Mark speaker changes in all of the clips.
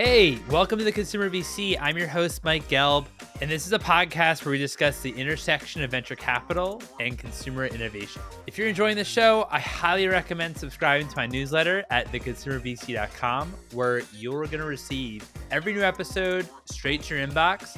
Speaker 1: Hey, welcome to the Consumer VC. I'm your host, Mike Gelb, and this is a podcast where we discuss the intersection of venture capital and consumer innovation. If you're enjoying the show, I highly recommend subscribing to my newsletter at theconsumervc.com, where you're going to receive every new episode straight to your inbox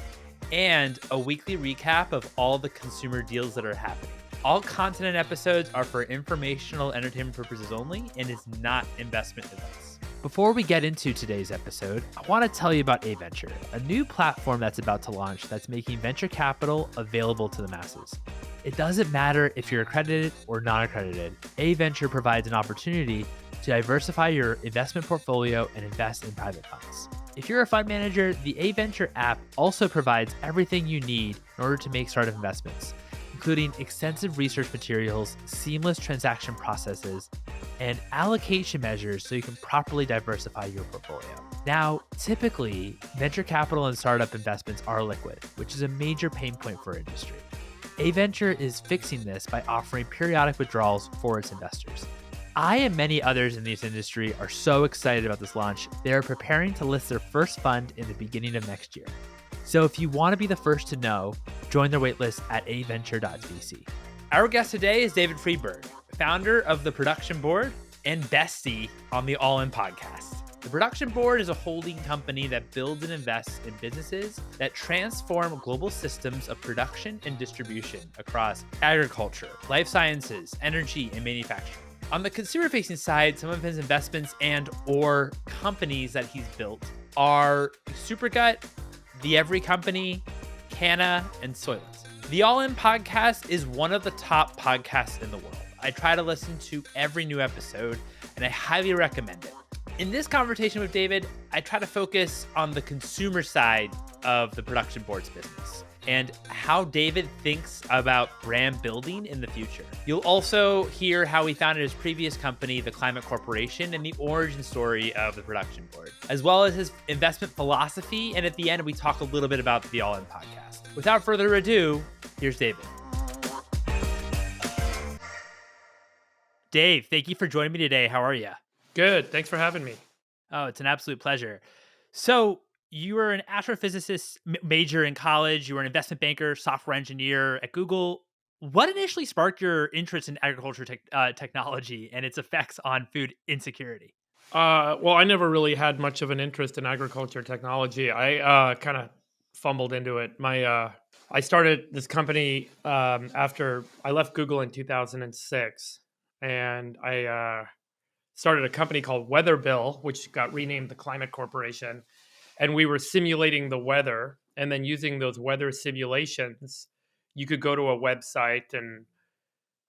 Speaker 1: and a weekly recap of all the consumer deals that are happening. All content and episodes are for informational entertainment purposes only and is not investment advice. Before we get into today's episode, I want to tell you about A-Venture, a new platform that's about to launch that's making venture capital available to the masses. It doesn't matter if you're accredited or non-accredited. A-Venture provides an opportunity to diversify your investment portfolio and invest in private funds. If you're a fund manager, the A-Venture app also provides everything you need in order to make startup investments, including extensive research materials, seamless transaction processes, and allocation measures so you can properly diversify your portfolio. Now, typically, venture capital and startup investments are liquid, which is a major pain point for our industry. A-Venture is fixing this by offering periodic withdrawals for its investors. I and many others in this industry are so excited about this launch, they are preparing to list their first fund in the beginning of next year. So if you want to be the first to know, join their waitlist at aventure.vc. Our guest today is David Friedberg, founder of the Production Board and Bestie on the All In podcast. The Production Board is a holding company that builds and invests in businesses that transform global systems of production and distribution across agriculture, life sciences, energy, and manufacturing. On the consumer-facing side, some of his investments and or companies that he's built are Supergut, The Every Company, Cana, and Soylent. The All In podcast is one of the top podcasts in the world. I try to listen to every new episode, and I highly recommend it. In this conversation with David, I try to focus on the consumer side of the Production Board's business and how David thinks about brand building in the future. You'll also hear how he founded his previous company, the Climate Corporation, and the origin story of the Production Board, as well as his investment philosophy. And at the end, we talk a little bit about the All In podcast. Without further ado, here's David. Dave, thank you for joining me today. How are you?
Speaker 2: Good. Thanks for having me.
Speaker 1: Oh, it's an absolute pleasure. So you were an astrophysicist major in college. You were an investment banker, software engineer at Google. What initially sparked your interest in agriculture technology and its effects on food insecurity?
Speaker 2: Well, I never really had much of an interest in agriculture technology. I kind of fumbled into it. I started this company after I left Google in 2006, and I started a company called Weatherbill, which got renamed the Climate Corporation. And we were simulating the weather, and then using those weather simulations, you could go to a website and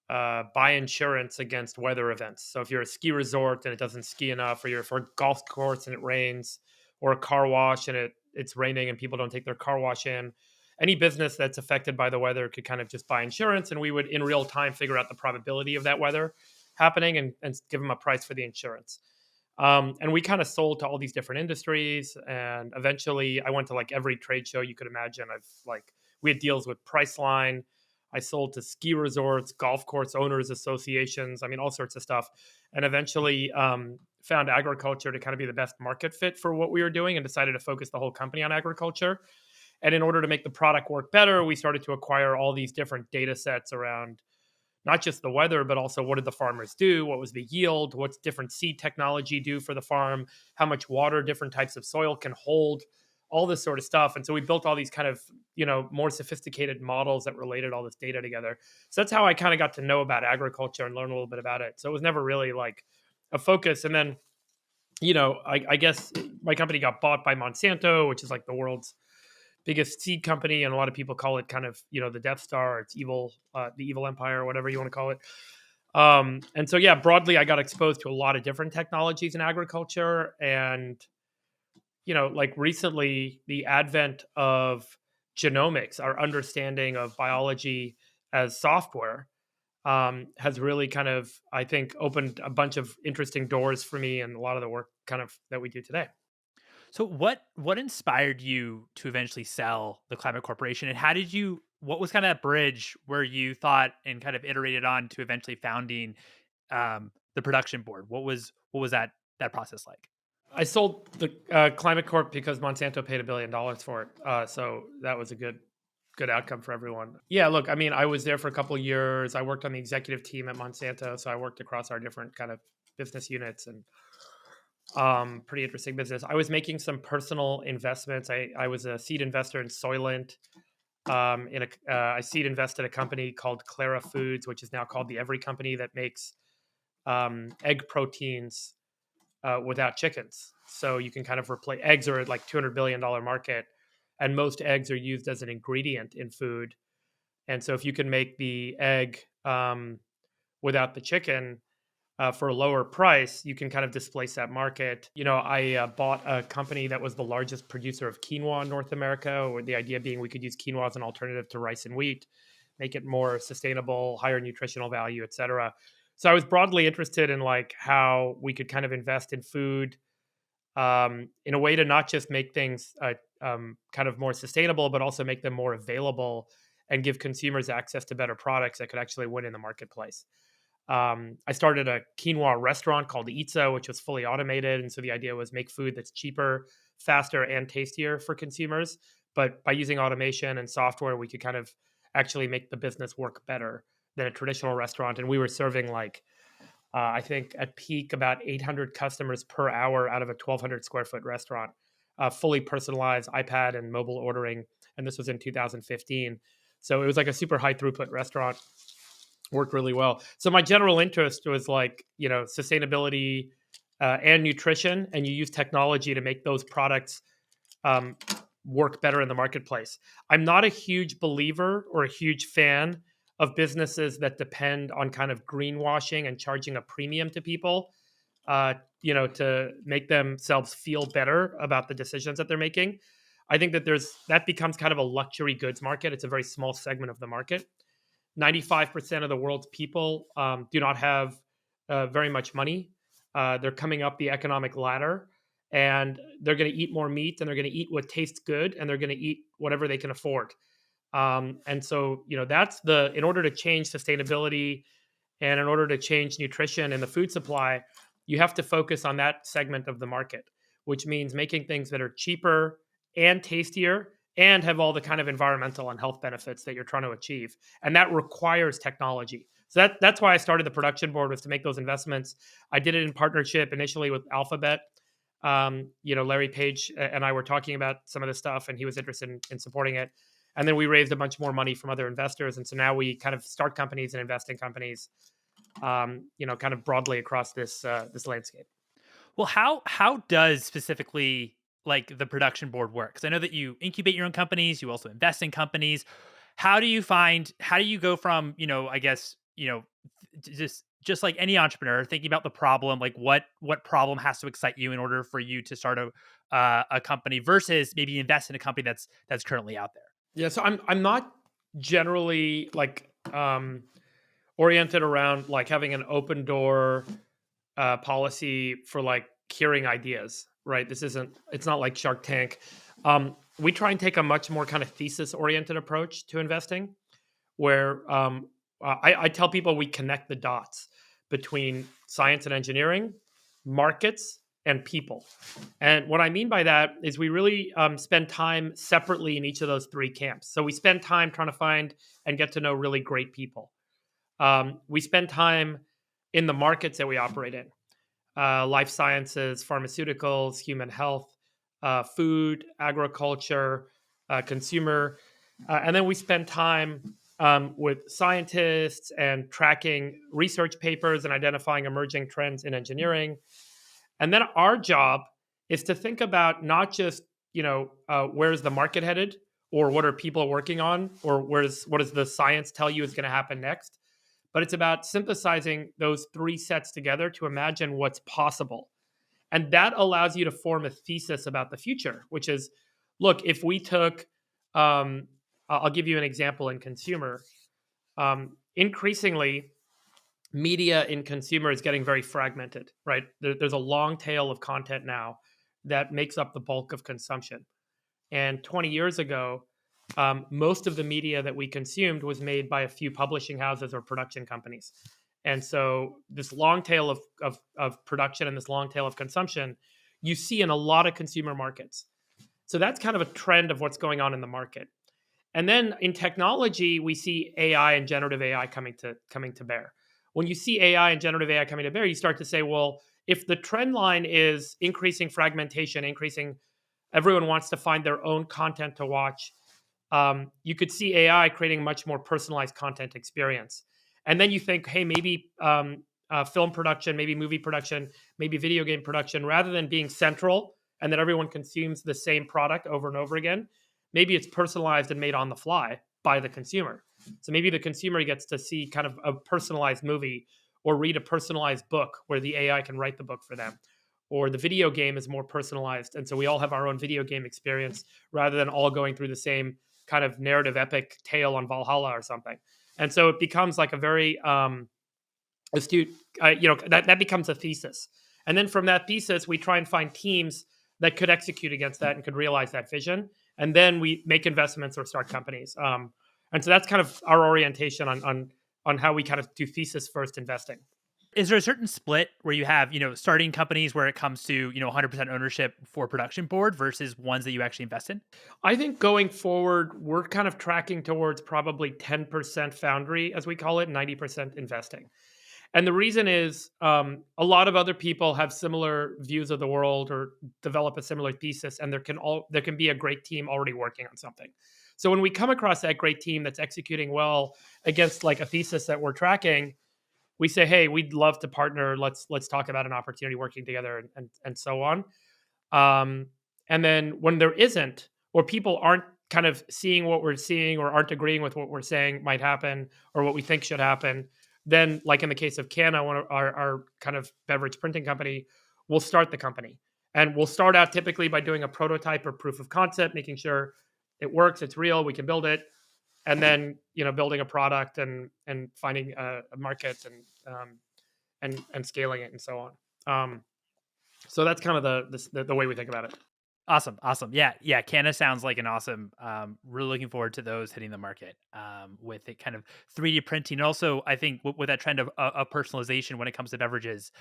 Speaker 2: buy insurance against weather events. So if you're a ski resort and it doesn't ski enough, or you're for a golf course and it rains, or a car wash and it's raining and people don't take their car wash in, any business that's affected by the weather could kind of just buy insurance, and we would in real time figure out the probability of that weather happening and give them a price for the insurance. And we kind of sold to all these different industries. And eventually I went to like every trade show you could imagine. We had deals with Priceline. I sold to ski resorts, golf course owners associations. I mean, all sorts of stuff. And eventually found agriculture to kind of be the best market fit for what we were doing, and decided to focus the whole company on agriculture. And in order to make the product work better, we started to acquire all these different data sets around not just the weather, but also what did the farmers do? What was the yield? What's different seed technology do for the farm? How much water different types of soil can hold? All this sort of stuff. And so we built all these kind of, more sophisticated models that related all this data together. So that's how I kind of got to know about agriculture and learn a little bit about it. So it was never really like a focus. And then, I guess my company got bought by Monsanto, which is like the world's biggest seed company, and a lot of people call it kind of the Death Star. It's evil, the evil empire, or whatever you want to call it. And so broadly, I got exposed to a lot of different technologies in agriculture, and like recently, the advent of genomics, our understanding of biology as software, has really kind of, I think, opened a bunch of interesting doors for me and a lot of the work kind of that we do today.
Speaker 1: So what inspired you to eventually sell the Climate Corporation, and what was kind of that bridge where you thought and kind of iterated on to eventually founding the Production Board? What was that process like?
Speaker 2: I sold the Climate Corp because Monsanto paid $1 billion for it. So that was a good outcome for everyone. Yeah, look, I mean, I was there for a couple of years. I worked on the executive team at Monsanto, so I worked across our different kind of business units, and pretty interesting business. I was making some personal investments. I was a seed investor in Soylent. I seed invested a company called Clara Foods, which is now called the Every Company, that makes egg proteins without chickens. So you can kind of replace eggs are at like $200 billion market, and most eggs are used as an ingredient in food. And so if you can make the egg without the chicken for a lower price, you can kind of displace that market. I bought a company that was the largest producer of quinoa in North America, with the idea being we could use quinoa as an alternative to rice and wheat, make it more sustainable, higher nutritional value, et cetera. So I was broadly interested in like how we could kind of invest in food in a way to not just make things kind of more sustainable, but also make them more available and give consumers access to better products that could actually win in the marketplace. I started a quinoa restaurant called Itza, which was fully automated. And so the idea was make food that's cheaper, faster, and tastier for consumers. But by using automation and software, we could kind of actually make the business work better than a traditional restaurant. And we were serving like, I think at peak, about 800 customers per hour out of a 1,200 square foot restaurant, fully personalized iPad and mobile ordering. And this was in 2015. So it was like a super high throughput restaurant, worked really well. So my general interest was like, sustainability and nutrition, and you use technology to make those products work better in the marketplace. I'm not a huge believer or a huge fan of businesses that depend on kind of greenwashing and charging a premium to people, to make themselves feel better about the decisions that they're making. I think that becomes kind of a luxury goods market. It's a very small segment of the market. 95% of the world's people do not have very much money. They're coming up the economic ladder, and they're going to eat more meat, and they're going to eat what tastes good, and they're going to eat whatever they can afford. And so, in order to change sustainability and in order to change nutrition in the food supply, you have to focus on that segment of the market, which means making things that are cheaper and tastier and have all the kind of environmental and health benefits that you're trying to achieve. And that requires technology. So that's why I started the Production Board, was to make those investments. I did it in partnership initially with Alphabet. Larry Page and I were talking about some of this stuff, and he was interested in supporting it. And then we raised a bunch more money from other investors. And so now we kind of start companies and invest in companies, kind of broadly across this landscape.
Speaker 1: Well, how does specifically like the production board work? Because I know that you incubate your own companies, you also invest in companies. How do you go from, I guess, just like any entrepreneur thinking about the problem, like what problem has to excite you in order for you to start a company versus maybe invest in a company that's currently out there?
Speaker 2: Yeah, so I'm not generally like oriented around like having an open door policy for like curing ideas, right? It's not like Shark Tank. We try and take a much more kind of thesis oriented approach to investing, where I tell people we connect the dots between science and engineering, markets, and people. And what I mean by that is we really spend time separately in each of those three camps. So we spend time trying to find and get to know really great people. We spend time in the markets that we operate in, life sciences, pharmaceuticals, human health, food, agriculture, consumer. And then we spend time with scientists and tracking research papers and identifying emerging trends in engineering. And then our job is to think about not just, where's the market headed, or what are people working on, or what does the science tell you is going to happen next, but it's about synthesizing those three sets together to imagine what's possible. And that allows you to form a thesis about the future, which is, look, if we took, I'll give you an example in consumer. Increasingly, media in consumer is getting very fragmented, right? There's a long tail of content now that makes up the bulk of consumption. And 20 years ago, most of the media that we consumed was made by a few publishing houses or production companies. And so this long tail of production and this long tail of consumption you see in a lot of consumer markets. So that's kind of a trend of what's going on in the market. And then in technology, we see AI and generative AI coming to bear. When you see AI and generative AI coming to bear, you start to say, well, if the trend line is increasing fragmentation, increasing, everyone wants to find their own content to watch, you could see AI creating much more personalized content experience. And then you think, hey, maybe film production, maybe movie production, maybe video game production, rather than being central and that everyone consumes the same product over and over again, maybe it's personalized and made on the fly by the consumer. So maybe the consumer gets to see kind of a personalized movie or read a personalized book where the AI can write the book for them. Or the video game is more personalized. And so we all have our own video game experience rather than all going through the same kind of narrative epic tale on Valhalla or something. And so it becomes like a very astute, that becomes a thesis. And then from that thesis, we try and find teams that could execute against that and could realize that vision. And then we make investments or start companies. And so that's kind of our orientation on how we kind of do thesis first investing.
Speaker 1: Is there a certain split where you have, starting companies where it comes to, 100% ownership for Production Board versus ones that you actually invest in?
Speaker 2: I think going forward, we're kind of tracking towards probably 10% foundry, as we call it, 90% investing. And the reason is a lot of other people have similar views of the world or develop a similar thesis, and there can be a great team already working on something. So when we come across that great team that's executing well against like a thesis that we're tracking, we say, hey, we'd love to partner. Let's talk about an opportunity working together and so on. And then when there isn't, or people aren't kind of seeing what we're seeing or aren't agreeing with what we're saying might happen or what we think should happen, then like in the case of Cana, one of our kind of beverage printing company, we'll start the company. And we'll start out typically by doing a prototype or proof of concept, making sure it works, it's real, we can build it. And then building a product and finding a market and scaling it and so on. So that's kind of the way we think about it.
Speaker 1: Awesome. Yeah. Cana sounds like an awesome. Really looking forward to those hitting the market with it kind of 3D printing. And also, I think with that trend of personalization when it comes to beverages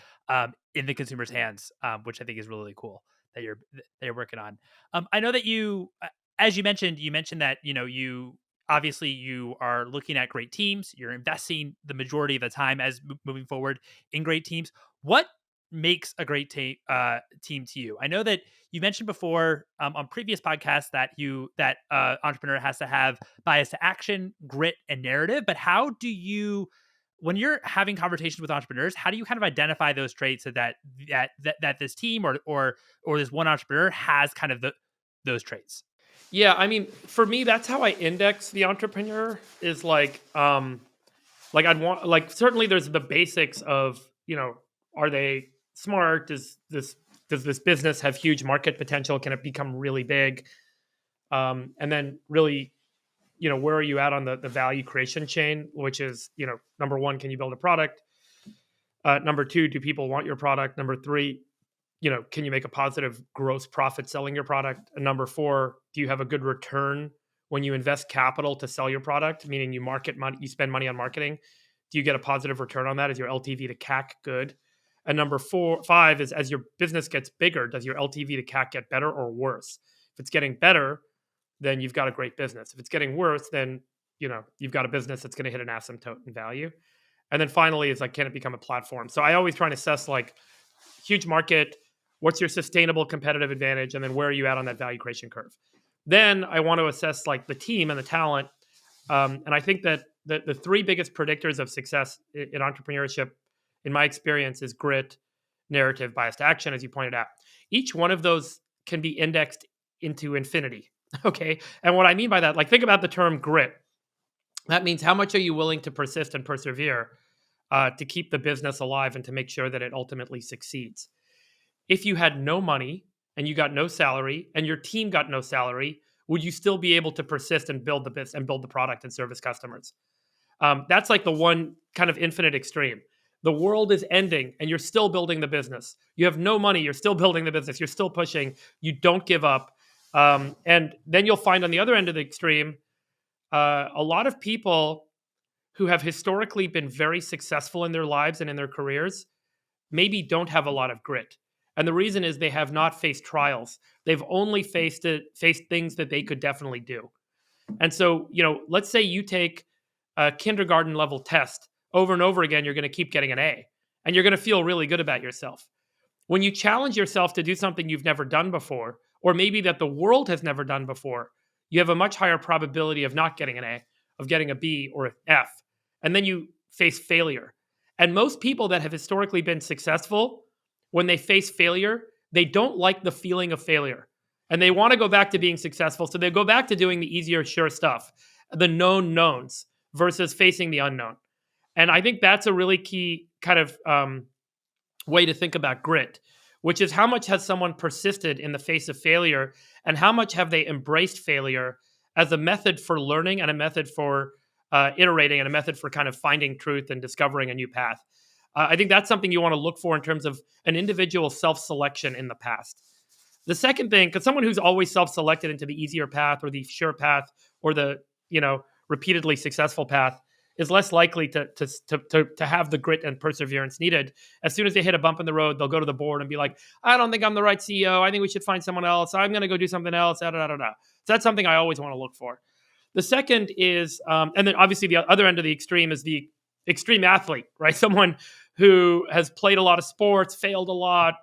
Speaker 1: in the consumer's hands, which I think is really cool that you're working on. I know that as you mentioned that you obviously you are looking at great teams. You're investing the majority of the time as moving forward in great teams. What makes a great team to you? I know that you mentioned before on previous podcasts that entrepreneur has to have bias to action, grit, and narrative. But how do you, when you're having conversations with entrepreneurs, how do you kind of identify those traits that this team or this one entrepreneur has kind of those traits?
Speaker 2: Yeah, I mean, for me, that's how I index the entrepreneur. Is like I'd want, like, certainly there's the basics of are they smart? Does this business have huge market potential? Can it become really big? And then really, where are you at on the value creation chain? Which is, number one, can you build a product? Number two, do people want your product? Number three, can you make a positive gross profit selling your product? And number four, do you have a good return when you invest capital to sell your product? Meaning you market money, you spend money on marketing. Do you get a positive return on that? Is your LTV to CAC good? And number five is, as your business gets bigger, does your LTV to CAC get better or worse? If it's getting better, then you've got a great business. If it's getting worse, then you've got a business that's going to hit an asymptote in value. And then finally, it's like, can it become a platform? So I always try and assess like huge market, what's your sustainable competitive advantage, and then where are you at on that value creation curve? Then I want to assess like the team and the talent. And I think that the three biggest predictors of success in entrepreneurship, in my experience, is grit, narrative, bias to action, as you pointed out. Each one of those can be indexed into infinity. Okay. And what I mean by that, like, think about the term grit. That means how much are you willing to persist and persevere to keep the business alive and to make sure that it ultimately succeeds. If you had no money and you got no salary and your team got no salary, would you still be able to persist and build the business and build the product and service customers? That's like the one kind of infinite extreme. The world is ending and you're still building the business. You have no money, you're still building the business. You're still pushing. You don't give up. And then you'll find on the other end of the extreme, a lot of people who have historically been very successful in their lives and in their careers maybe don't have a lot of grit. And the reason is they have not faced trials. They've only faced things that they could definitely do. And so, let's say you take a kindergarten level test over and over again, you're going to keep getting an A and you're going to feel really good about yourself. When you challenge yourself to do something you've never done before, or maybe that the world has never done before, you have a much higher probability of not getting an A, of getting a B or an F. And then you face failure. And most people that have historically been successful, when they face failure, they don't like the feeling of failure. And they want to go back to being successful. So they go back to doing the easier, sure stuff, the known knowns versus facing the unknown. And I think that's a really key kind of way to think about grit, which is how much has someone persisted in the face of failure and how much have they embraced failure as a method for learning and a method for iterating and a method for kind of finding truth and discovering a new path. I think that's something you want to look for in terms of an individual self-selection in the past. The second thing, because someone who's always self-selected into the easier path or the sure path or the repeatedly successful path is less likely to have the grit and perseverance needed. As soon as they hit a bump in the road, they'll go to the board and be like, I don't think I'm the right CEO. I think we should find someone else. I'm going to go do something else. Da, da, da, da. So that's something I always want to look for. The second is, and then obviously the other end of the extreme is the extreme athlete, right? Someone who has played a lot of sports, failed a lot,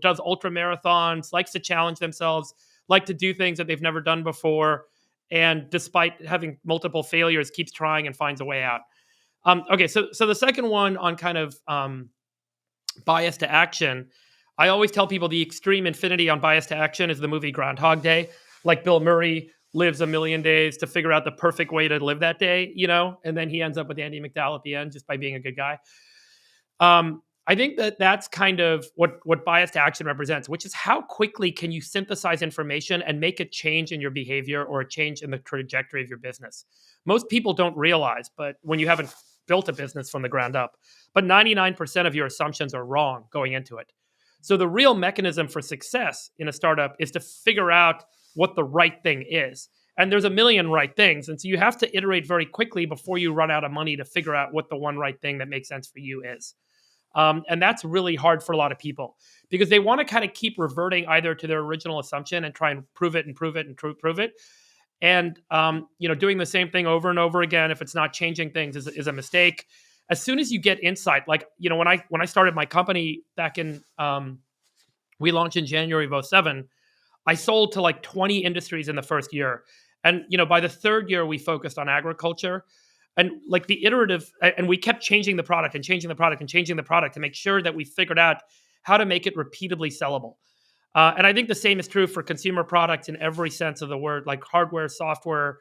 Speaker 2: does ultra marathons, likes to challenge themselves, like to do things that they've never done before. And despite having multiple failures, keeps trying and finds a way out. Okay, so the second one on kind of bias to action, I always tell people the extreme infinity on bias to action is the movie Groundhog Day. Like Bill Murray lives a million days to figure out the perfect way to live that day, and then he ends up with Andy McDowell at the end just by being a good guy. I think that's kind of what bias to action represents, which is how quickly can you synthesize information and make a change in your behavior or a change in the trajectory of your business. Most people don't realize, but when you haven't built a business from the ground up, but 99% of your assumptions are wrong going into it. So the real mechanism for success in a startup is to figure out what the right thing is. And there's a million right things. And so you have to iterate very quickly before you run out of money to figure out what the one right thing that makes sense for you is. And that's really hard for a lot of people because they want to kind of keep reverting either to their original assumption and try and prove it and prove it and prove it. And, doing the same thing over and over again, if it's not changing things is a mistake. As soon as you get insight, like, when I started my company back in, we launched in January of 2007, I sold to like 20 industries in the first year. And, by the third year, we focused on agriculture. And like the iterative, and we kept changing the product and changing the product and changing the product to make sure that we figured out how to make it repeatedly sellable. And I think the same is true for consumer products in every sense of the word, like hardware, software,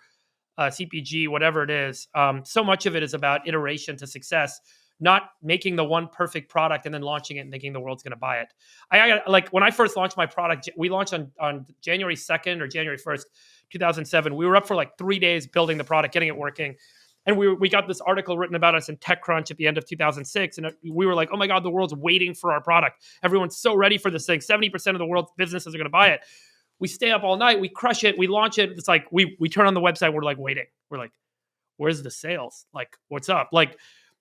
Speaker 2: CPG, whatever it is. So much of it is about iteration to success, not making the one perfect product and then launching it and thinking the world's going to buy it. Like when I first launched my product, we launched on January 2nd or January 1st, 2007. We were up for like 3 days building the product, getting it working. And we got this article written about us in TechCrunch at the end of 2006. And we were like, oh my God, the world's waiting for our product. Everyone's so ready for this thing. 70% of the world's businesses are going to buy it. We stay up all night. We crush it. We launch it. It's like we turn on the website. We're like waiting. We're like, where's the sales? Like, what's up? Like,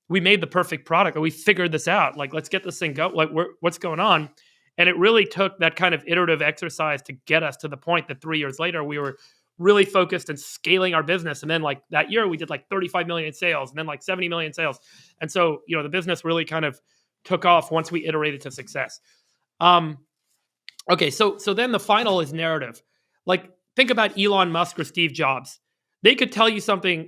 Speaker 2: we made the perfect product. We figured this out. Like, let's get this thing go. Like, what's going on? And it really took that kind of iterative exercise to get us to the point that 3 years later, we were really focused on scaling our business. And then like that year we did like 35 million in sales and then like 70 million in sales. And so, the business really kind of took off once we iterated to success. Okay. So then the final is narrative. Like think about Elon Musk or Steve Jobs. They could tell you something.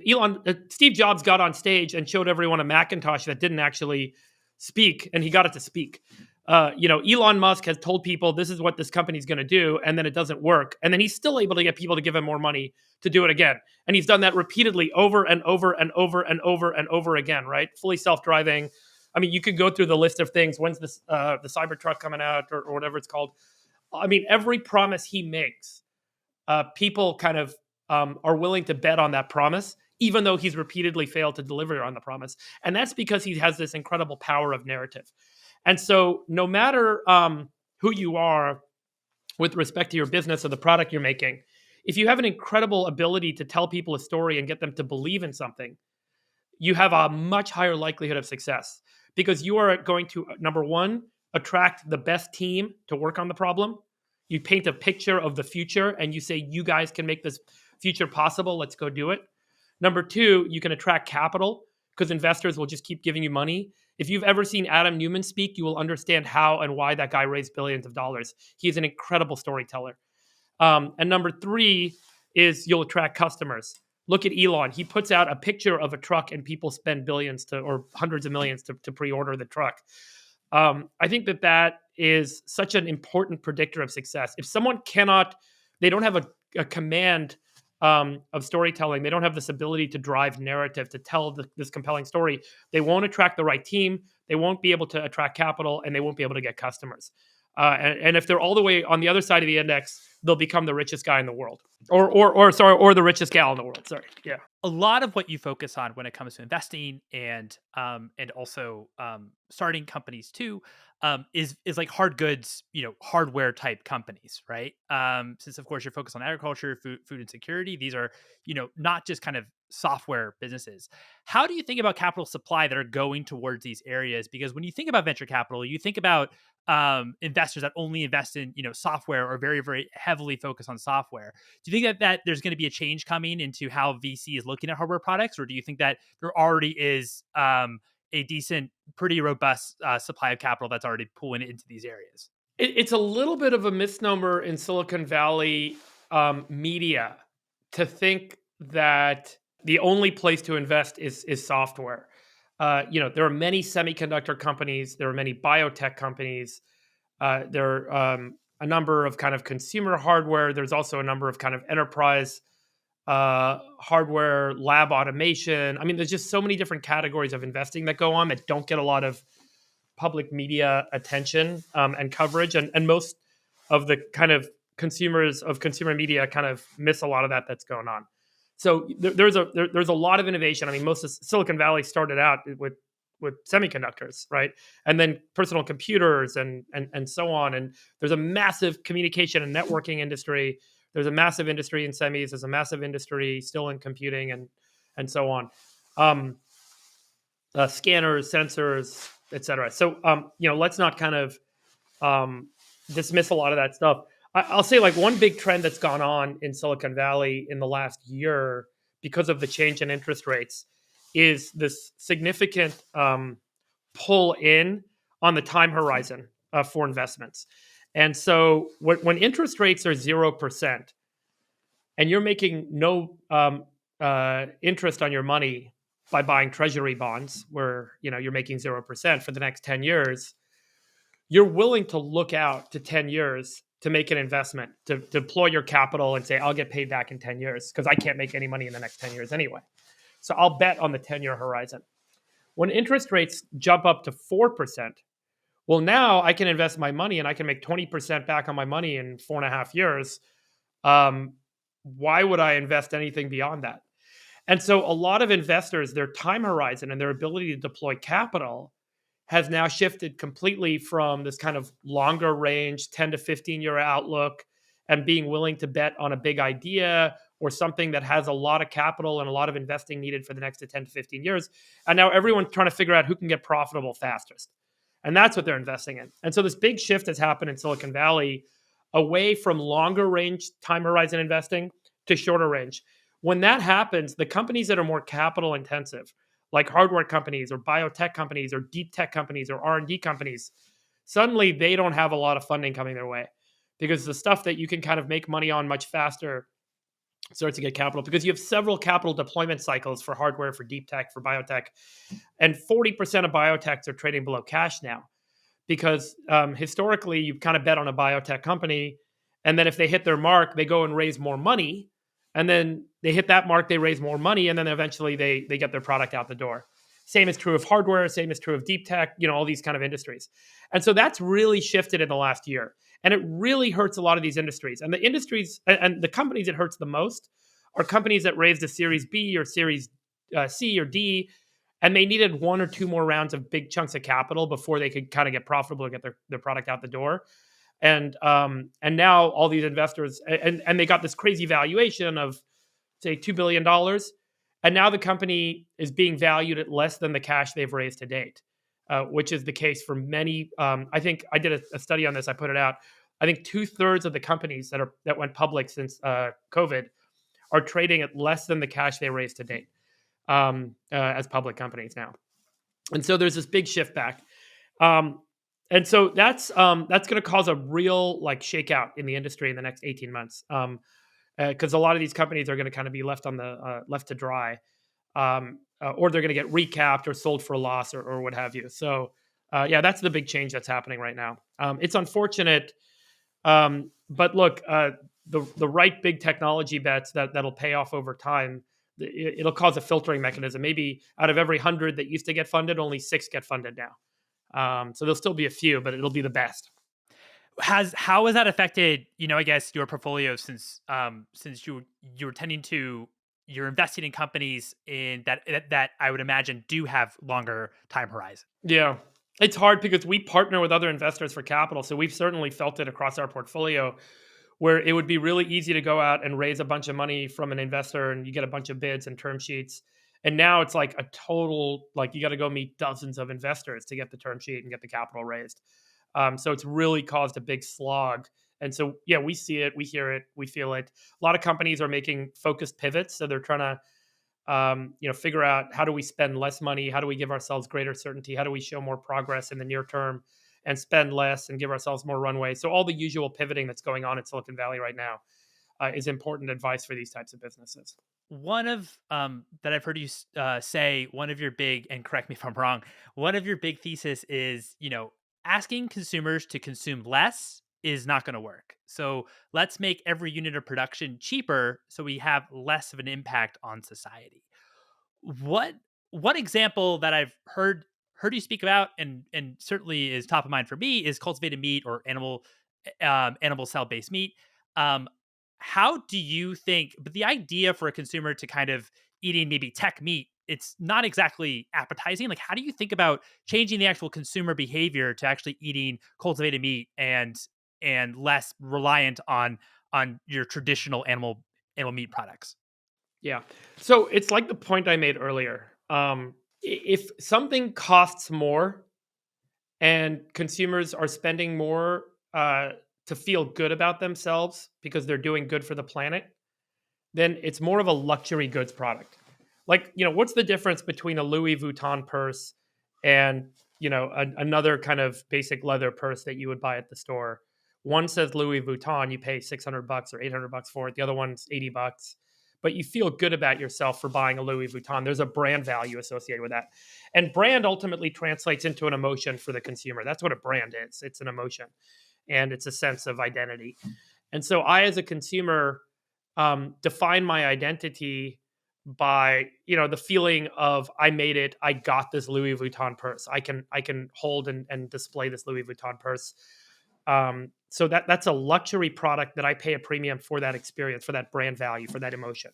Speaker 2: Steve Jobs got on stage and showed everyone a Macintosh that didn't actually speak and he got it to speak. Elon Musk has told people this is what this company's going to do, and then it doesn't work. And then he's still able to get people to give him more money to do it again. And he's done that repeatedly over and over and over and over and over again, right? Fully self-driving. I mean, you could go through the list of things. When's this, the Cybertruck coming out or whatever it's called? I mean, every promise he makes, people kind of are willing to bet on that promise, even though he's repeatedly failed to deliver on the promise. And that's because he has this incredible power of narrative. And so no matter who you are with respect to your business or the product you're making, if you have an incredible ability to tell people a story and get them to believe in something, you have a much higher likelihood of success because you are going to, number one, attract the best team to work on the problem. You paint a picture of the future and you say, you guys can make this future possible. Let's go do it. Number two, you can attract capital because investors will just keep giving you money. If you've ever seen Adam Newman speak, you will understand how and why that guy raised billions of dollars. He's an incredible storyteller. And number three is you'll attract customers. Look at Elon. He puts out a picture of a truck and people spend billions or hundreds of millions to pre-order the truck. I think that is such an important predictor of success. If someone they don't have a command of storytelling, they don't have this ability to drive narrative, to tell this compelling story, they won't attract the right team, they won't be able to attract capital, and they won't be able to get customers. And if they're all the way on the other side of the index, they'll become the richest guy in the world, or the richest gal in the world. Sorry, yeah.
Speaker 1: A lot of what you focus on when it comes to investing and also starting companies too is like hard goods, hardware type companies, right? Since of course you're focused on agriculture, food insecurity, these are not just kind of software businesses. How do you think about capital supply that are going towards these areas? Because when you think about venture capital, you think about investors that only invest in software or very, very heavily focus on software. Do you think that there's going to be a change coming into how VC is looking at hardware products, or do you think that there already is a decent, pretty robust supply of capital that's already pulling it into these areas?
Speaker 2: It's a little bit of a misnomer in Silicon Valley media to think that the only place to invest is software. There are many semiconductor companies, there are many biotech companies, there are a number of kind of consumer hardware. There's also a number of kind of enterprise hardware, lab automation. I mean, there's just so many different categories of investing that go on that don't get a lot of public media attention and coverage. And most of the kind of consumers of consumer media kind of miss a lot of that's going on. So there's a lot of innovation. I mean, most of Silicon Valley started out with semiconductors, right? And then personal computers and so on. And there's a massive communication and networking industry. There's a massive industry in semis. There's a massive industry still in computing and so on. Scanners, sensors, etc. So let's not kind of dismiss a lot of that stuff. I'll say like one big trend that's gone on in Silicon Valley in the last year because of the change in interest rates is this significant pull in on the time horizon for investments. And so when interest rates are 0% and you're making no interest on your money by buying treasury bonds where you're making 0% for the next 10 years, you're willing to look out to 10 years to make an investment, to deploy your capital and say, I'll get paid back in 10 years because I can't make any money in the next 10 years anyway. So I'll bet on the 10-year horizon. When interest rates jump up to 4%, well, now I can invest my money and I can make 20% back on my money in 4.5 years. Why would I invest anything beyond that? And so a lot of investors, their time horizon and their ability to deploy capital has now shifted completely from this kind of longer range, 10 to 15 year outlook and being willing to bet on a big idea or something that has a lot of capital and a lot of investing needed for the next 10 to 15 years. And now everyone's trying to figure out who can get profitable fastest. And that's what they're investing in. And so this big shift has happened in Silicon Valley away from longer range time horizon investing to shorter range. When that happens, the companies that are more capital intensive, like hardware companies or biotech companies or deep tech companies or R&D companies, suddenly they don't have a lot of funding coming their way because the stuff that you can kind of make money on much faster starts to get capital because you have several capital deployment cycles for hardware, for deep tech, for biotech. And 40% of biotechs are trading below cash now because historically you kind of bet on a biotech company. And then if they hit their mark, they go and raise more money. And then they hit that mark, they raise more money, and then eventually they get their product out the door. Same is true of hardware, same is true of deep tech, all these kind of industries. And so that's really shifted in the last year. And it really hurts a lot of these industries. And the industries and the companies it hurts the most are companies that raised a Series B or Series C or D, and they needed one or two more rounds of big chunks of capital before they could kind of get profitable and get their product out the door. And now all these investors, and they got this crazy valuation of, say, $2 billion. And now the company is being valued at less than the cash they've raised to date. which is the case for many. I think I did a study on this. I put it out. I think 2/3 of the companies that went public since COVID are trading at less than the cash they raised to date as public companies now. And so there's this big shift back. Um, and so that's going to cause a real like shakeout in the industry in the next 18 months. Because a lot of these companies are going to kind of be left on the left to dry, or they're going to get recapped or sold for a loss or what have you. So yeah, that's the big change that's happening right now. It's unfortunate, but look, the right big technology bets that'll pay off over time. It'll cause a filtering mechanism. Maybe out of every 100 that used to get funded, only 6 get funded now. So there'll still be a few, but it'll be the best.
Speaker 1: How has that affected, I guess your portfolio since you're you're investing in companies in that I would imagine do have longer time horizon.
Speaker 2: Yeah. It's hard because we partner with other investors for capital. So we've certainly felt it across our portfolio where it would be really easy to go out and raise a bunch of money from an investor and you get a bunch of bids and term sheets. And now it's like a total, like you got to go meet dozens of investors to get the term sheet and get the capital raised. So it's really caused a big slog. And so, yeah, we see it, we hear it, we feel it. A lot of companies are making focused pivots. So they're trying to, figure out how do we spend less money? How do we give ourselves greater certainty? How do we show more progress in the near term and spend less and give ourselves more runway? So all the usual pivoting that's going on in Silicon Valley right now is important advice for these types of businesses.
Speaker 1: One of that I've heard you say, one of your big, and correct me if I'm wrong, one of your big thesis is, asking consumers to consume less is not going to work. So let's make every unit of production cheaper so we have less of an impact on society. What one example that I've heard you speak about and certainly is top of mind for me is cultivated meat or animal cell based meat. Um, how do you think? But the idea for a consumer to kind of eating maybe tech meat, it's not exactly appetizing. Like, how do you think about changing the actual consumer behavior to actually eating cultivated meat and less reliant on your traditional animal meat products?
Speaker 2: Yeah. So it's like the point I made earlier. If something costs more and consumers are spending more to feel good about themselves because they're doing good for the planet, then it's more of a luxury goods product. Like, what's the difference between a Louis Vuitton purse and, another kind of basic leather purse that you would buy at the store? One says Louis Vuitton, you pay $600 or $800 for it. The other one's $80, but you feel good about yourself for buying a Louis Vuitton. There's a brand value associated with that. And brand ultimately translates into an emotion for the consumer. That's what a brand is. It's an emotion and it's a sense of identity. And so I, as a consumer, define my identity by the feeling of I made it. I got this Louis Vuitton purse. I can hold and display this Louis Vuitton purse. So that's a luxury product that I pay a premium for that experience, for that brand value, for that emotion.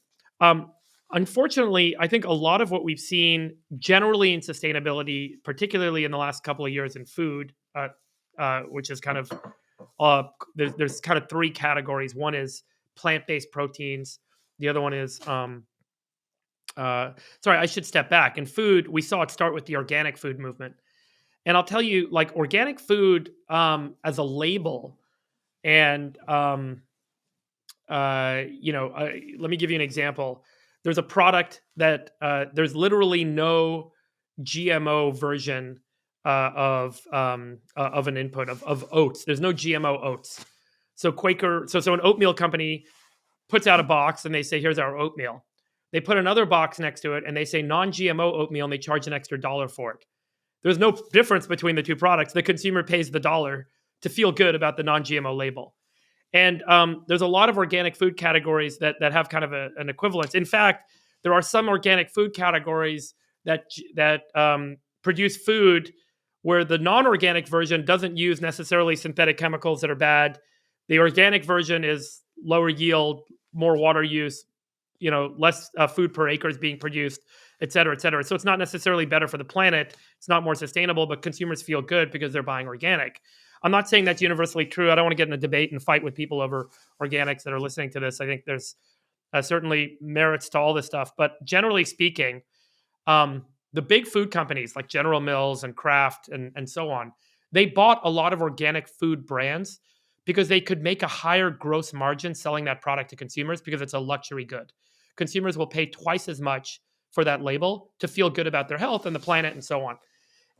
Speaker 2: Unfortunately, I think a lot of what we've seen generally in sustainability, particularly in the last couple of years in food, which is kind of there's kind of 3 categories. One is plant-based proteins. The other one is sorry, I should step back. In food, we saw it start with the organic food movement. And I'll tell you, like organic food as a label, and let me give you an example. There's a product that there's literally no GMO version of an input of oats. There's no GMO oats. So Quaker, so an oatmeal company puts out a box and they say, "Here's our oatmeal." They put another box next to it and they say non-GMO oatmeal and they charge an extra $1 for it. There's no difference between the two products. The consumer pays the $1 to feel good about the non-GMO label. And there's a lot of organic food categories that have kind of an equivalence. In fact, there are some organic food categories that produce food where the non-organic version doesn't use necessarily synthetic chemicals that are bad. The organic version is lower yield, more water use, less food per acre is being produced, et cetera, et cetera. So it's not necessarily better for the planet. It's not more sustainable, but consumers feel good because they're buying organic. I'm not saying that's universally true. I don't want to get in a debate and fight with people over organics that are listening to this. I think there's certainly merits to all this stuff. But generally speaking, the big food companies like General Mills and Kraft and so on, they bought a lot of organic food brands because they could make a higher gross margin selling that product to consumers because it's a luxury good. Consumers will pay twice as much for that label to feel good about their health and the planet and so on.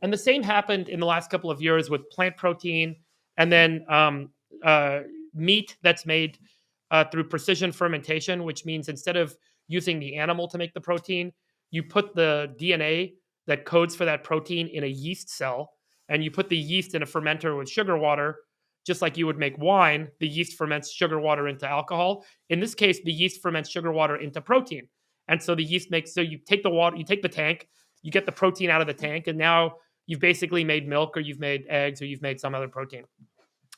Speaker 2: And the same happened in the last couple of years with plant protein and then meat that's made through precision fermentation, which means instead of using the animal to make the protein, you put the DNA that codes for that protein in a yeast cell, and you put the yeast in a fermenter with sugar water, just like you would make wine. The yeast ferments sugar water into alcohol. In this case, the yeast ferments sugar water into protein. And so the yeast makes, so you take the water, you take the tank, you get the protein out of the tank, and now you've basically made milk, or you've made eggs, or you've made some other protein.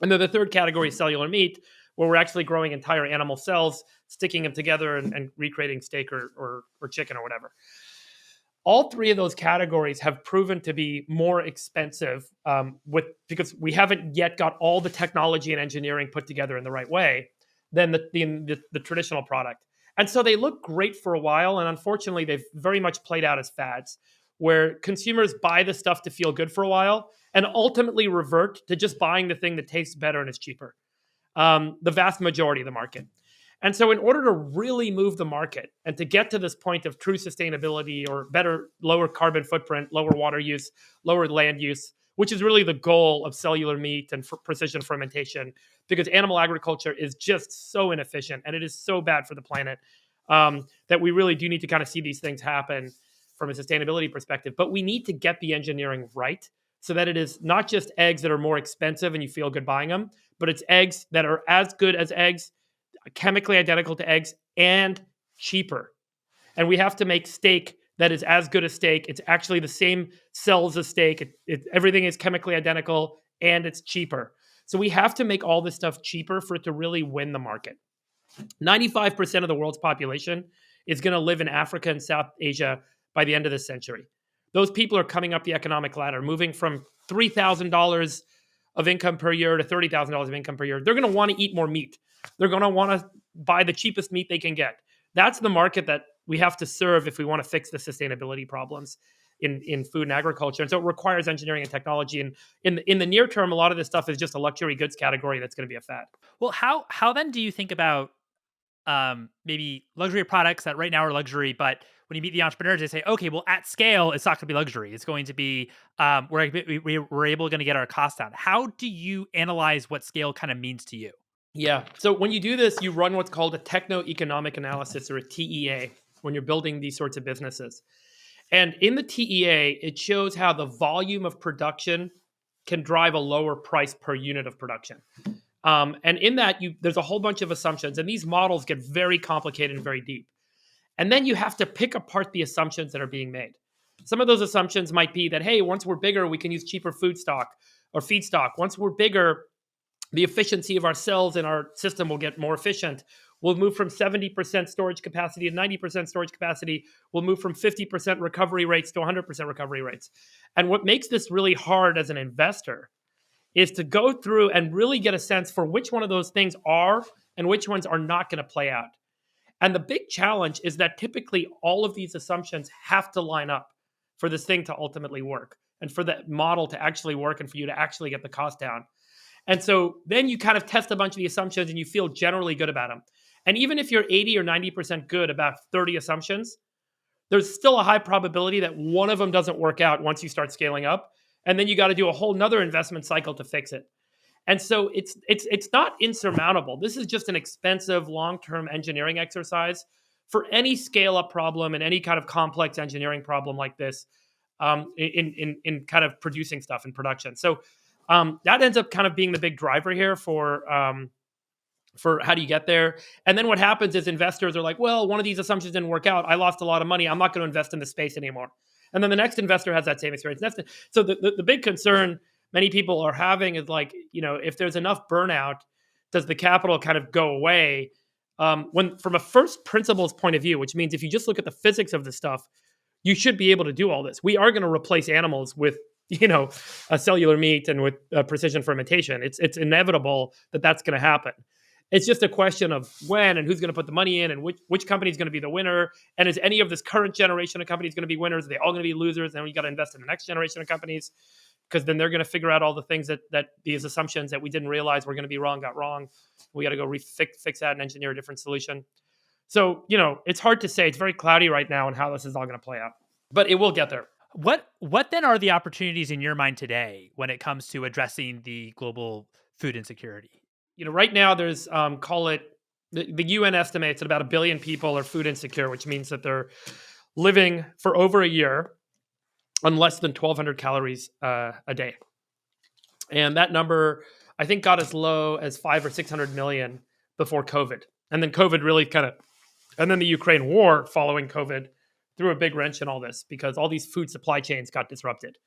Speaker 2: And then the third category is cellular meat, where we're actually growing entire animal cells, sticking them together and recreating steak or chicken or whatever. All three of those categories have proven to be more expensive because we haven't yet got all the technology and engineering put together in the right way than the traditional product. And so they look great for a while, and unfortunately, they've very much played out as fads, where consumers buy the stuff to feel good for a while and ultimately revert to just buying the thing that tastes better and is cheaper. The vast majority of the market. And so in order to really move the market and to get to this point of true sustainability or better, lower carbon footprint, lower water use, lower land use, which is really the goal of cellular meat and precision fermentation, because animal agriculture is just so inefficient and it is so bad for the planet that we really do need to kind of see these things happen from a sustainability perspective. But we need to get the engineering right so that it is not just eggs that are more expensive and you feel good buying them, but it's eggs that are as good as eggs, chemically identical to eggs, and cheaper. And we have to make steak that is as good as steak. It's actually the same cells as steak. Everything is chemically identical, and it's cheaper. So we have to make all this stuff cheaper for it to really win the market. 95% of the world's population is going to live in Africa and South Asia by the end of this century. Those people are coming up the economic ladder, moving from $3,000 of income per year to $30,000 of income per year. They're going to want to eat more meat. They're going to want to buy the cheapest meat they can get. That's the market that we have to serve if we want to fix the sustainability problems in food and agriculture. And so it requires engineering and technology. And in the near term, a lot of this stuff is just a luxury goods category that's going to be a fad.
Speaker 1: Well, how then do you think about maybe luxury products that right now are luxury, but when you meet the entrepreneurs, they say, okay, well, at scale, it's not going to be luxury. It's going to be we're able to get our costs down. How do you analyze what scale kind of means to you?
Speaker 2: Yeah. So when you do this, you run what's called a techno-economic analysis, or a TEA, when you're building these sorts of businesses. And in the TEA, it shows how the volume of production can drive a lower price per unit of production. And in that, there's a whole bunch of assumptions, and these models get very complicated and very deep. And then you have to pick apart the assumptions that are being made. Some of those assumptions might be that, hey, once we're bigger, we can use cheaper food stock or feedstock. Once we're bigger, the efficiency of our cells in our system will get more efficient. We'll move from 70% storage capacity to 90% storage capacity. We'll move from 50% recovery rates to 100% recovery rates. And what makes this really hard as an investor is to go through and really get a sense for which one of those things are and which ones are not going to play out. And the big challenge is that typically all of these assumptions have to line up for this thing to ultimately work and for the model to actually work and for you to actually get the cost down. And so then you kind of test a bunch of the assumptions and you feel generally good about them. And even if you're 80 or 90% good about 30 assumptions, there's still a high probability that one of them doesn't work out once you start scaling up. And then you got to do a whole nother investment cycle to fix it. And so it's not insurmountable. This is just an expensive long-term engineering exercise for any scale-up problem and any kind of complex engineering problem like this in kind of producing stuff in production. So that ends up kind of being the big driver here for how do you get there. And then what happens is investors are like, well, one of these assumptions didn't work out. I lost a lot of money. I'm not going to invest in this space anymore. And then the next investor has that same experience. So the big concern many people are having is like, if there's enough burnout, does the capital kind of go away? When from a first principles point of view, which means if you just look at the physics of the stuff, you should be able to do all this. We are going to replace animals with, a cellular meat and with precision fermentation. It's inevitable that that's going to happen. It's just a question of when and who's going to put the money in and which company is going to be the winner. And is any of this current generation of companies going to be winners? Are they all going to be losers? And then we got to invest in the next generation of companies because then they're going to figure out all the things that these assumptions that we didn't realize were going to be wrong got wrong. We got to go fix that and engineer a different solution. So, it's hard to say. It's very cloudy right now on how this is all going to play out, but it will get there.
Speaker 1: What then are the opportunities in your mind today when it comes to addressing the global food insecurity?
Speaker 2: Right now there's call it the UN estimates that about 1 billion people are food insecure, which means that they're living for over a year on less than 1,200 calories a day. And that number, I think, got as low as 500 or 600 million before COVID. And then COVID really and then the Ukraine war following COVID threw a big wrench in all this because all these food supply chains got disrupted.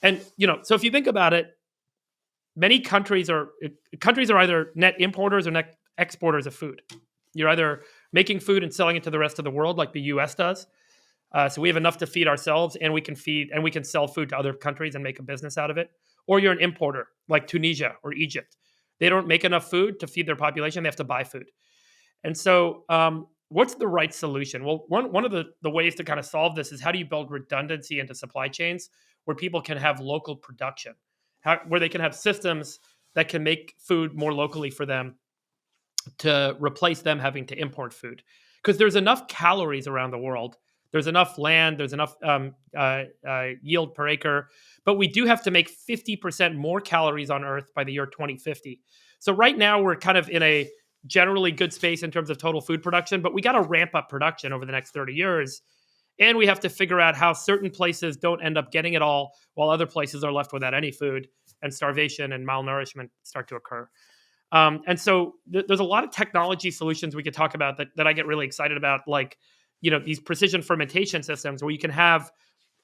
Speaker 2: And, so if you think about it, many countries are either net importers or net exporters of food. You're either making food and selling it to the rest of the world like the US does. So we have enough to feed ourselves and we can sell food to other countries and make a business out of it. Or you're an importer like Tunisia or Egypt. They don't make enough food to feed their population. They have to buy food. And so what's the right solution? Well, one of the ways to kind of solve this is how do you build redundancy into supply chains where people can have local production, where they can have systems that can make food more locally for them to replace them having to import food. Because there's enough calories around the world. There's enough land. There's enough yield per acre. But we do have to make 50% more calories on Earth by the year 2050. So right now we're kind of in a generally good space in terms of total food production, but we got to ramp up production over the next 30 years. And we have to figure out how certain places don't end up getting it all while other places are left without any food, and starvation and malnourishment start to occur. And so there's a lot of technology solutions we could talk about that I get really excited about, like, these precision fermentation systems where you can have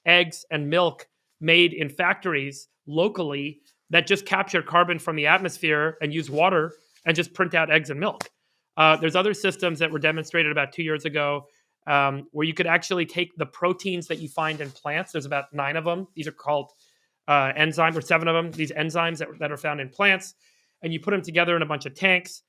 Speaker 2: eggs and milk made in factories locally that just capture carbon from the atmosphere and use water and just print out eggs and milk. There's other systems that were demonstrated about 2 years ago where you could actually take the proteins that you find in plants. There's about 9 of them. These are called enzymes, or 7 of them, these enzymes that are found in plants. And you put them together in a bunch of tanks,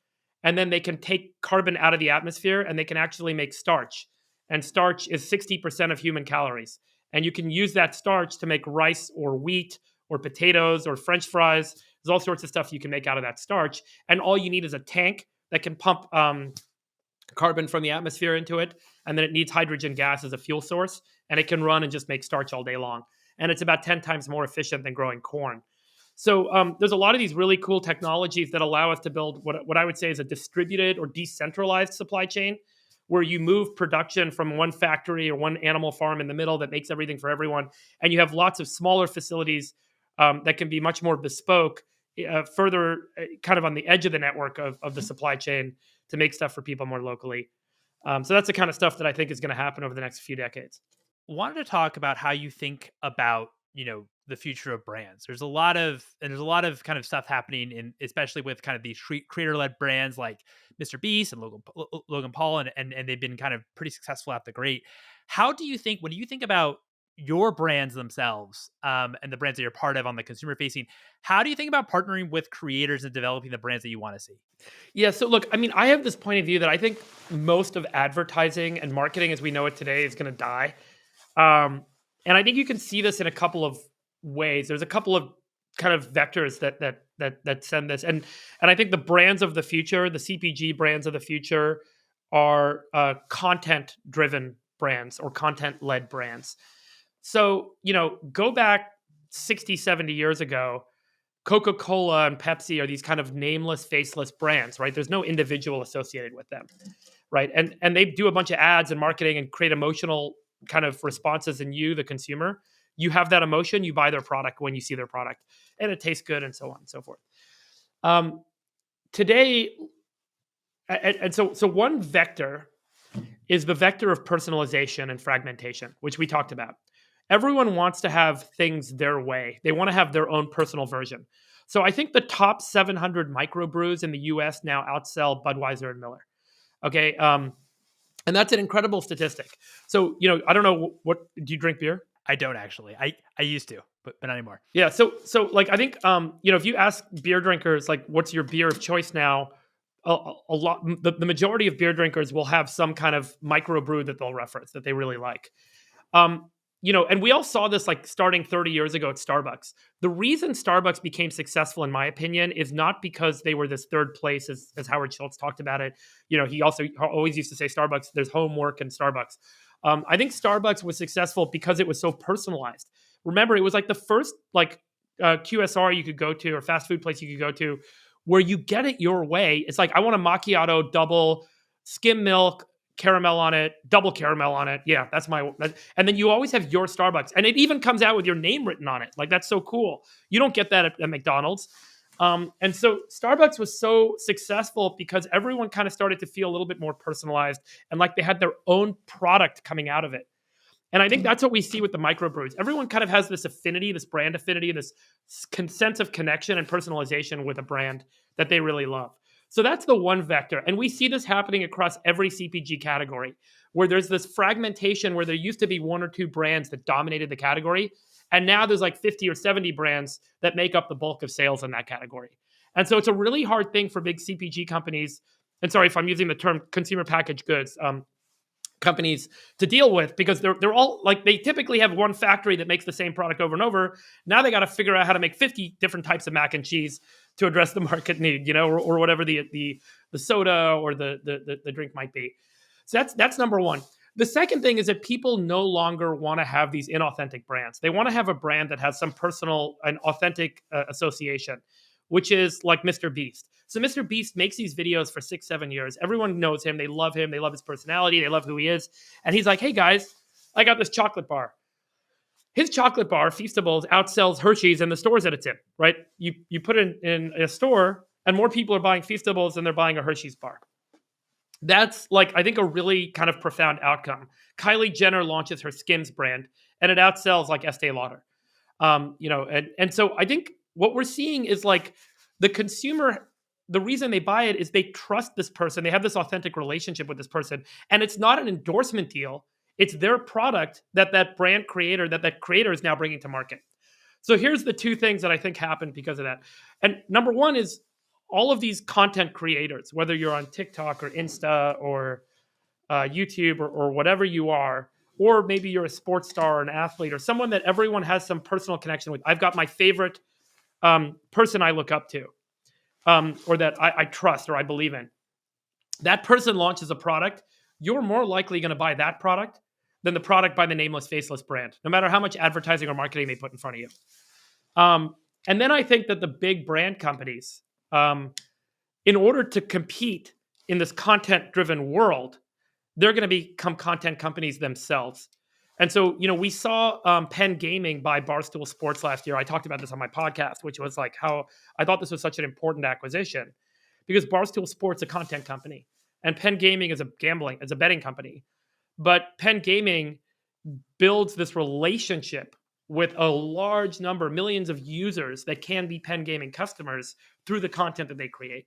Speaker 2: and then they can take carbon out of the atmosphere and they can actually make starch. And starch is 60% of human calories. And you can use that starch to make rice or wheat or potatoes or French fries. There's all sorts of stuff you can make out of that starch. And all you need is a tank that can pump carbon from the atmosphere into it. And then it needs hydrogen gas as a fuel source. And it can run and just make starch all day long. And it's about 10 times more efficient than growing corn. So there's a lot of these really cool technologies that allow us to build what I would say is a distributed or decentralized supply chain, where you move production from one factory or one animal farm in the middle that makes everything for everyone. And you have lots of smaller facilities that can be much more bespoke, further kind of on the edge of the network of the supply chain to make stuff for people more locally. So that's the kind of stuff that I think is going to happen over the next few decades.
Speaker 1: Wanted to talk about how you think about, the future of brands. There's a lot of kind of stuff happening in, especially with kind of these creator-led brands like Mr. Beast and Logan Paul, and they've been kind of pretty successful at the great. How do you think, when you think about your brands themselves, and the brands that you're part of on the consumer facing, how do you think about partnering with creators and developing the brands that you want to see?
Speaker 2: Yeah, so look, I mean, I have this point of view that I think most of advertising and marketing as we know it today is going to die. And I think you can see this in a couple of ways. There's a couple of kind of vectors that send this, and I think the brands of the future, the CPG brands of the future, are content-driven brands or content-led brands. So, go back 60, 70 years ago, Coca-Cola and Pepsi are these kind of nameless, faceless brands, right? There's no individual associated with them, right? And they do a bunch of ads and marketing and create emotional kind of responses in you, the consumer. You have that emotion, you buy their product when you see their product, and it tastes good and so on and so forth. Today, and so one vector is the vector of personalization and fragmentation, which we talked about. Everyone wants to have things their way. They want to have their own personal version. So I think the top 700 microbrews in the US now outsell Budweiser and Miller. Okay. And that's an incredible statistic. So, I don't know what do you drink beer?
Speaker 1: I don't actually. I used to, but not anymore.
Speaker 2: Yeah. So like, I think, if you ask beer drinkers, like, what's your beer of choice now? a lot, the majority of beer drinkers will have some kind of microbrew that they'll reference that they really like. Um, and we all saw this like starting 30 years ago at Starbucks. The reason Starbucks became successful, in my opinion, is not because they were this third place, as Howard Schultz talked about it. He also always used to say Starbucks, there's homework and Starbucks. I think Starbucks was successful because it was so personalized. Remember, it was like the first QSR you could go to, or fast food place you could go to, where you get it your way. It's like, I want a macchiato, double, skim milk, caramel on it, double caramel on it. Yeah, and then you always have your Starbucks. And it even comes out with your name written on it. Like, that's so cool. You don't get that at McDonald's. And so Starbucks was so successful because everyone kind of started to feel a little bit more personalized and like they had their own product coming out of it. And I think that's what we see with the microbrews. Everyone kind of has this affinity, this brand affinity, this sense of connection and personalization with a brand that they really love. So that's the one vector. And we see this happening across every CPG category, where there's this fragmentation where there used to be one or two brands that dominated the category. And now there's like 50 or 70 brands that make up the bulk of sales in that category. And so it's a really hard thing for big CPG companies. And sorry if I'm using the term consumer packaged goods, companies to deal with, because they're all like, they typically have one factory that makes the same product over and over. Now they got to figure out how to make 50 different types of mac and cheese to address the market need, or whatever the soda or the drink might be. So that's number one. The second thing is that people no longer want to have these inauthentic brands. They want to have a brand that has some personal and authentic association, which is like Mr. Beast. So Mr. Beast makes these videos for 6-7 years. Everyone knows him. They love him. They love his personality. They love who he is. And he's like, hey guys, I got this chocolate bar. His chocolate bar, Feastables, outsells Hershey's in the stores that it's in, right? You put it in a store and more people are buying Feastables than they're buying a Hershey's bar. That's like, I think, a really kind of profound outcome. Kylie Jenner launches her Skims brand and it outsells like Estee Lauder. And so I think what we're seeing is like the consumer, the reason they buy it is they trust this person. They have this authentic relationship with this person. And it's not an endorsement deal. It's their product that brand creator, that creator is now bringing to market. So here's the two things that I think happened because of that. And number one is all of these content creators, whether you're on TikTok or Insta or YouTube or whatever you are, or maybe you're a sports star or an athlete or someone that everyone has some personal connection with. I've got my favorite person I look up to, or that I trust or I believe in. That person launches a product. You're more likely going to buy that product than the product by the nameless, faceless brand, no matter how much advertising or marketing they put in front of you. And then I think that the big brand companies, in order to compete in this content-driven world, they're going to become content companies themselves. And so, we saw Penn Gaming buy Barstool Sports last year. I talked about this on my podcast, which was like how I thought this was such an important acquisition because Barstool Sports is a content company and Penn Gaming is a betting company. But Penn Gaming builds this relationship with a large number, millions of users that can be Penn Gaming customers through the content that they create.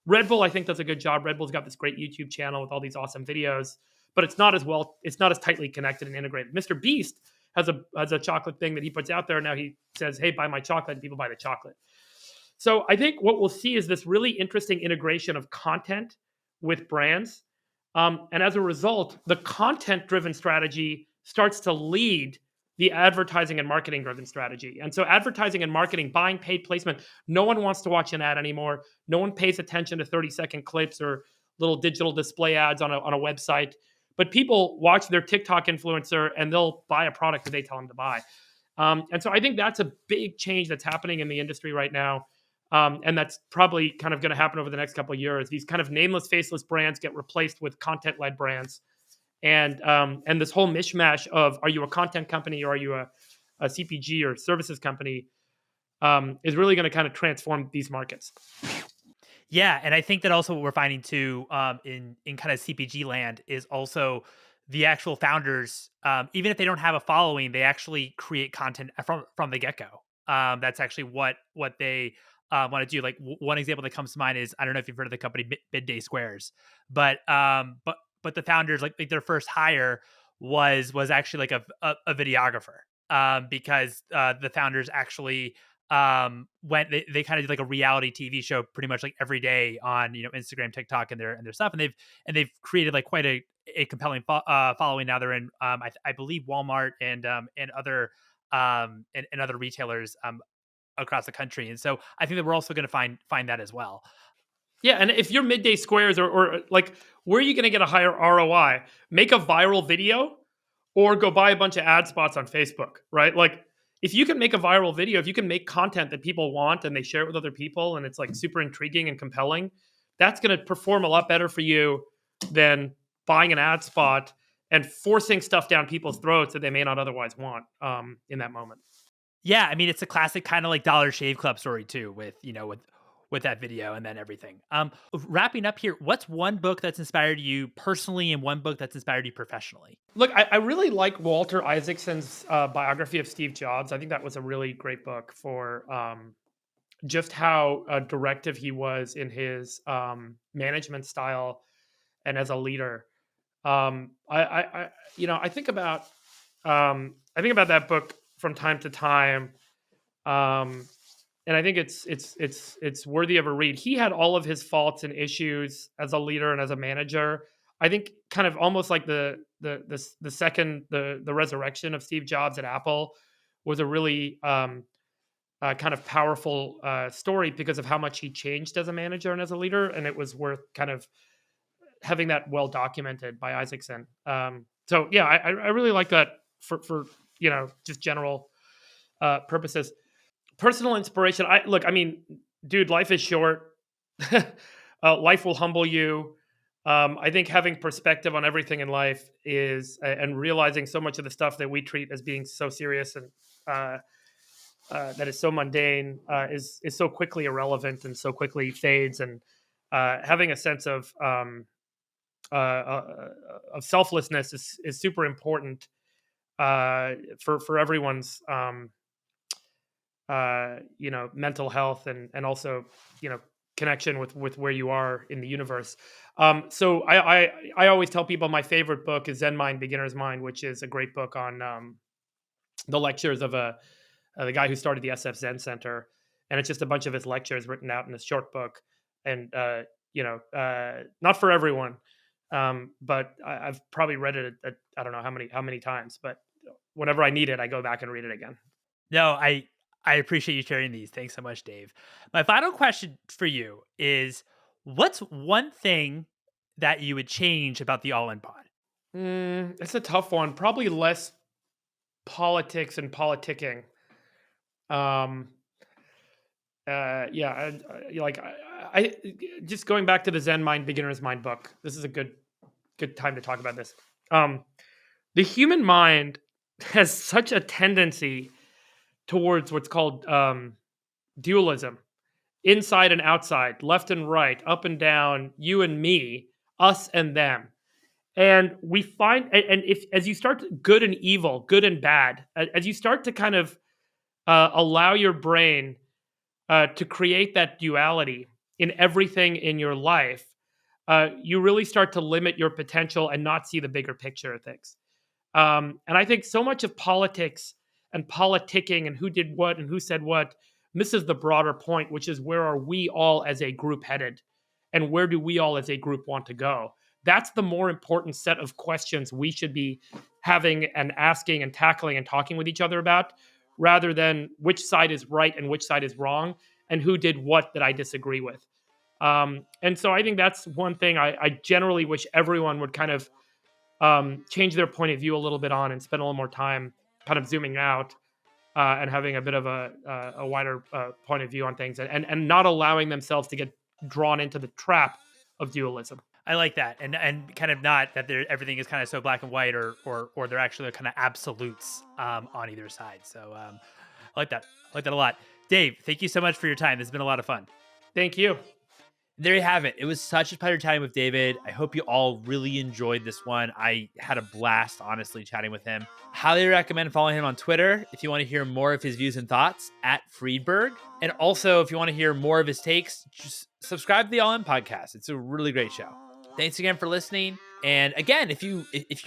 Speaker 2: Red Bull, I think, does a good job. Red Bull's got this great YouTube channel with all these awesome videos, but it's not as tightly connected and integrated. Mr. Beast has a chocolate thing that he puts out there. Now he says, hey, buy my chocolate, and people buy the chocolate. So I think what we'll see is this really interesting integration of content with brands. And as a result, the content-driven strategy starts to lead the advertising and marketing-driven strategy. And so advertising and marketing, buying paid placement, no one wants to watch an ad anymore. No one pays attention to 30-second clips or little digital display ads on a website. But people watch their TikTok influencer and they'll buy a product that they tell them to buy. And so I think that's a big change that's happening in the industry right now. And that's probably kind of going to happen over the next couple of years. These kind of nameless, faceless brands get replaced with content-led brands. And this whole mishmash of, are you a content company or are you a CPG or services company, is really going to kind of transform these markets.
Speaker 1: Yeah, and I think that also what we're finding too, in kind of CPG land, is also the actual founders, even if they don't have a following, they actually create content from the get go. That's actually what they want to do. Like one example that comes to mind is, I don't know if you've heard of the company Midday Squares, but the founders, like their first hire was actually like a videographer, because the founders actually when they kind of did like a reality TV show pretty much like every day on, Instagram, TikTok, and their stuff. And they've created like quite a compelling following. Now they're in, I believe Walmart and other, and other retailers, across the country. And so I think that we're also going to find that as well.
Speaker 2: Yeah, and if you're midday squares or like, where are you going to get a higher ROI? Make a viral video or go buy a bunch of ad spots on Facebook, right? Like, if you can make a viral video, if you can make content that people want and they share it with other people and it's like super intriguing and compelling, that's going to perform a lot better for you than buying an ad spot and forcing stuff down people's throats that they may not otherwise want in that moment.
Speaker 1: Yeah, I mean, it's a classic kind of like Dollar Shave Club story too, with that video and then everything. Wrapping up here, what's one book that's inspired you personally and one book that's inspired you professionally?
Speaker 2: Look, I really like Walter Isaacson's biography of Steve Jobs. I think that was a really great book for just how directive he was in his management style and as a leader. I think about that book from time to time, and I think it's worthy of a read. He had all of his faults and issues as a leader and as a manager. I think kind of almost like the resurrection of Steve Jobs at Apple was a really kind of powerful story because of how much he changed as a manager and as a leader, and it was worth kind of having that well documented by Isaacson. So yeah, I really like that for just general purposes. Personal inspiration. I mean, dude, life is short. Life will humble you. I think having perspective on everything in life and realizing so much of the stuff that we treat as being so serious and that is so mundane is so quickly irrelevant and so quickly fades. And having a sense of selflessness is super important for everyone's mental health and also connection with where you are in the universe. So I always tell people my favorite book is Zen Mind, Beginner's Mind, which is a great book on the lectures of the guy who started the SF Zen Center, and it's just a bunch of his lectures written out in a short book, and not for everyone, but I've probably read it I don't know how many times, but whenever I need it, I go back and read it again.
Speaker 1: No, I appreciate you sharing these. Thanks so much, Dave. My final question for you is, what's one thing that you would change about the All In Pod?
Speaker 2: It's a tough one. Probably less politics and politicking. I just going back to the Zen Mind, Beginner's Mind book. This is a good time to talk about this. The human mind has such a tendency towards what's called dualism, inside and outside, left and right, up and down, you and me, us and them. And we find, and if as you start good and evil, good and bad, as you start to kind of allow your brain to create that duality in everything in your life, you really start to limit your potential and not see the bigger picture of things. And I think so much of politics and politicking and who did what and who said what misses the broader point, which is where are we all as a group headed, and where do we all as a group want to go? That's the more important set of questions we should be having and asking and tackling and talking with each other about, rather than which side is right and which side is wrong and who did what that I disagree with. And so I think that's one thing I generally wish everyone would kind of change their point of view a little bit on and spend a little more time kind of zooming out and having a bit of a wider point of view on things and not allowing themselves to get drawn into the trap of dualism.
Speaker 1: I like that, and kind of not that everything is kind of so black and white, or they're actually kind of absolutes on either side. So I like that. I like that a lot. Dave, thank you so much for your time. This has been a lot of fun.
Speaker 2: Thank you.
Speaker 1: There you have it. It was such a pleasure chatting with David. I hope you all really enjoyed this one. I had a blast, honestly, chatting with him. Highly recommend following him on Twitter if you want to hear more of his views and thoughts at Friedberg. And also, if you want to hear more of his takes, just subscribe to the All In Podcast. It's a really great show. Thanks again for listening. And again, if you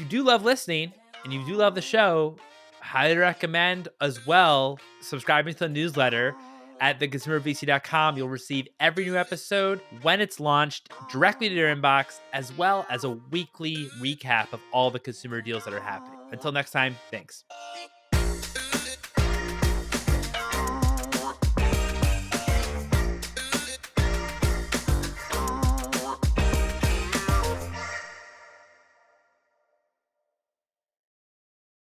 Speaker 1: do love listening and you do love the show, highly recommend as well subscribing to the newsletter At theconsumervc.com, you'll receive every new episode when it's launched directly to your inbox, as well as a weekly recap of all the consumer deals that are happening. Until next time, thanks.